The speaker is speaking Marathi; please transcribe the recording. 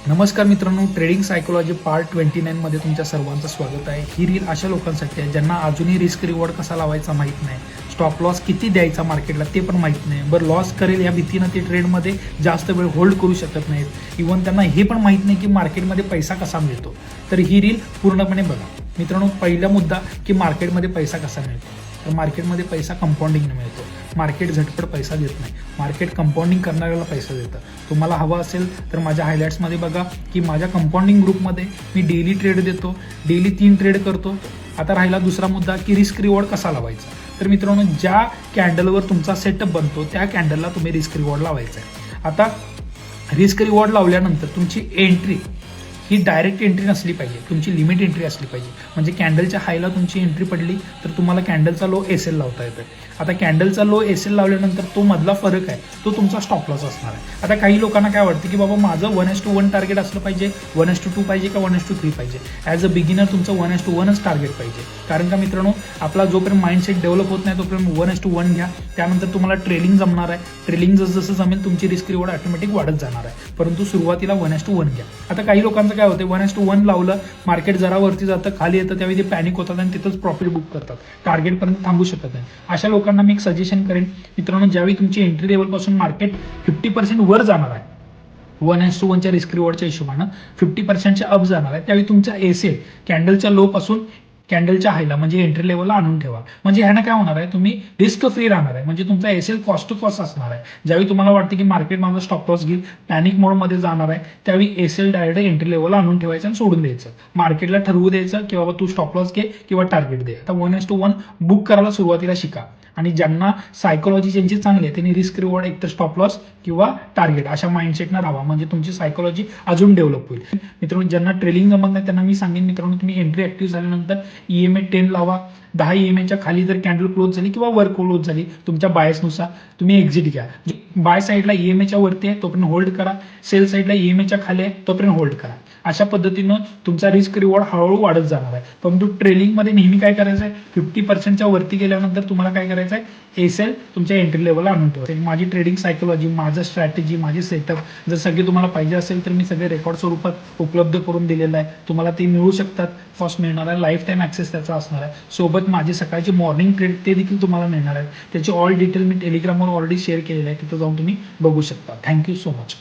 नमस्कार मित्रांनो, ट्रेडिंग सायकोलॉजी पार्ट 29 मध्ये तुमच्या सर्वांचं स्वागत आहे. ही रील अशा लोकांसाठी आहे ज्यांना अजूनही रिस्क रिवॉर्ड कसा लावायचा माहीत नाही, स्टॉप लॉस किती द्यायचा मार्केटला ते पण माहीत नाही, बरं लॉस करेल या भीतीनं ते ट्रेडमध्ये जास्त वेळ होल्ड करू शकत नाहीत. इव्हन त्यांना हे पण माहीत नाही की मार्केटमध्ये पैसा कसा मिळतो. तर ही रील पूर्णपणे बघा. मित्रांनो, पहिला मुद्दा की मार्केटमध्ये पैसा कसा मिळतो. तर मार्केटमध्ये पैसा कंपाऊंडिंगने मिळतो. मार्केट झटपट पैसा देत नाही, मार्केट कंपाऊंडिंग करणाऱ्याला पैसा देतं. तुम्हाला हवं असेल तर माझ्या हायलाईट्समध्ये बघा की माझ्या कंपाऊंडिंग ग्रुपमध्ये मी डेली ट्रेड देतो, डेली 3 ट्रेड करतो. आता राहिला दुसरा मुद्दा की रिस्क रिवॉर्ड कसा लावायचा. तर मित्रांनो, ज्या कॅन्डलवर तुमचा सेटअप बनतो त्या कॅन्डलला तुम्ही रिस्क रिवॉर्ड लावायचा आहे. आता रिस्क रिवॉर्ड लावल्यानंतर तुमची एंट्री ही डायरेक्ट एंट्री नसली पाहिजे, तुमची लिमिट एंट्री असली पाहिजे. म्हणजे कॅन्डलच्या हायला तुमची एंट्री पडली तर तुम्हाला कॅन्डलचा लो एस एल लावता येतोय. आता कॅन्डलचा लो एस एल लावल्यानंतर तो मधला फरक आहे तो तुमचा स्टॉप लॉस असणार आहे. आता काही लोकांना काय वाटतं की बाबा माझं 1:1 टार्गेट असलं पाहिजे, 1:2 पाहिजे का 1:3 पाहिजे. ॲज अ बिगिनर तुमचं 1:1च टार्गेट पाहिजे. कारण का मित्रांनो, आपला जोपर्यंत माइंडसेट डेव्हलप होत नाही तोपर्यंत 1:1 घ्या. त्यानंतर तुम्हाला ट्रेलिंग जमणार आहे. ट्रेलिंग जसं जमेल तुमची रिस्क रिवॉर्ड ऑटोमॅटिक वाढत जाणार आहे. परंतु सुरुवातीला 1:1 घ्या. आता काही लोकांचं काय होतं, 1:1 लावलं, मार्केट जरा वरती जातं, खाली येतं, त्यावेळी ते पॅनिक होतात आणि तिथंच प्रॉफिट बुक करतात, टार्गेटपर्यंत थांबू शकत नाही. अशा लोकांना मी एक सजेशन करेन, मित्रांनो, ज्यावेळी तुमची एंट्री लेवलपासून मार्केट 50% वर जाणार आहे, 1:1च्या रिस्क रिवॉर्डच्या हिशोबानं 50%च्या अप जाणार आहे, त्यावेळी तुमचा एसेल कॅन्डलच्या लो पासून कॅन्डलच्या हायला म्हणजे एंट्री लेवलला आणून ठेवा. म्हणजे ह्यानं काय होणार आहे, तुम्ही रिस्क फ्री राहणार आहे. म्हणजे तुमचा एसेल कॉस्ट टू कॉस्ट असणार आहे. ज्यावेळी तुम्हाला वाटतं की मार्केट माझा स्टॉप लॉस घेईल, पॅनिक मोडमध्ये जाणार आहे, त्यावेळी एसेल डायरेक्ट एंट्री लेवलला आणून ठेवायचं आणि सोडून द्यायचं. मार्केटला ठरवू द्यायचं की बाबा तू स्टॉप लॉस घे किंवा टार्गेट दे. आता 1:1 बुक करायला सुरुवातीला शिका. आणि ज्यांना सायकोलॉजी ज्यांची चांगली आहे त्यांनी रिस्क रिवॉर्ड एकतर स्टॉप लॉस किंवा टार्गेट अशा माइंडसेटनं राहा. म्हणजे तुमची सायकोलॉजी अजून डेव्हलप होईल. मित्रांनो, ज्यांना ट्रेलिंग जमत नाही त्यांना मी सांगेन, मित्रांनो, तुम्ही एंट्री ऍक्टिव्ह झाल्यानंतर EMA 10 लावा. 10 EMAच्या खाली जर कॅन्डल क्लोज झाली किंवा वर क्लोज झाली तुमच्या बायसनुसार तुम्ही एक्झिट घ्या. बाय साईडला EMAच्या वरती आहे तोपर्यंत होल्ड करा, सेल साईडला EMAच्या खाली आहे तोपर्यंत होल्ड करा. अशा पद्धतीनं तुमचा रिस्क रिवॉर्ड हळूहळू वाढत जाणार आहे. परंतु ट्रेलिंगमध्ये नेहमी काय करायचं आहे, 50%च्या वरती गेल्यानंतर तुम्हाला काय करायचं आहे, एसेल तुमच्या एंट्री लेवलला आणून ठेवायचं. माझी ट्रेडिंग सायकोलॉजी, माझं स्ट्रॅटेजी, माझे सेटअप जर सगळे तुम्हाला पाहिजे असेल तर मी सगळे रेकॉर्ड स्वरूपात उपलब्ध करून दिलेलं आहे. तुम्हाला ते मिळू शकतात. फर्स्ट मिळणार आहे, लाईफ टाईम ॲक्सेस त्याचा असणार आहे. सोबत माझी सकाळची मॉर्निंग ट्रेड ते देखील तुम्हाला मिळणार आहे. त्याची ऑल डिटेल मी टेलिग्रामवर ऑलरेडी शेअर केलेलं आहे, तिथं जाऊन तुम्ही बघू शकता. Thank you so much.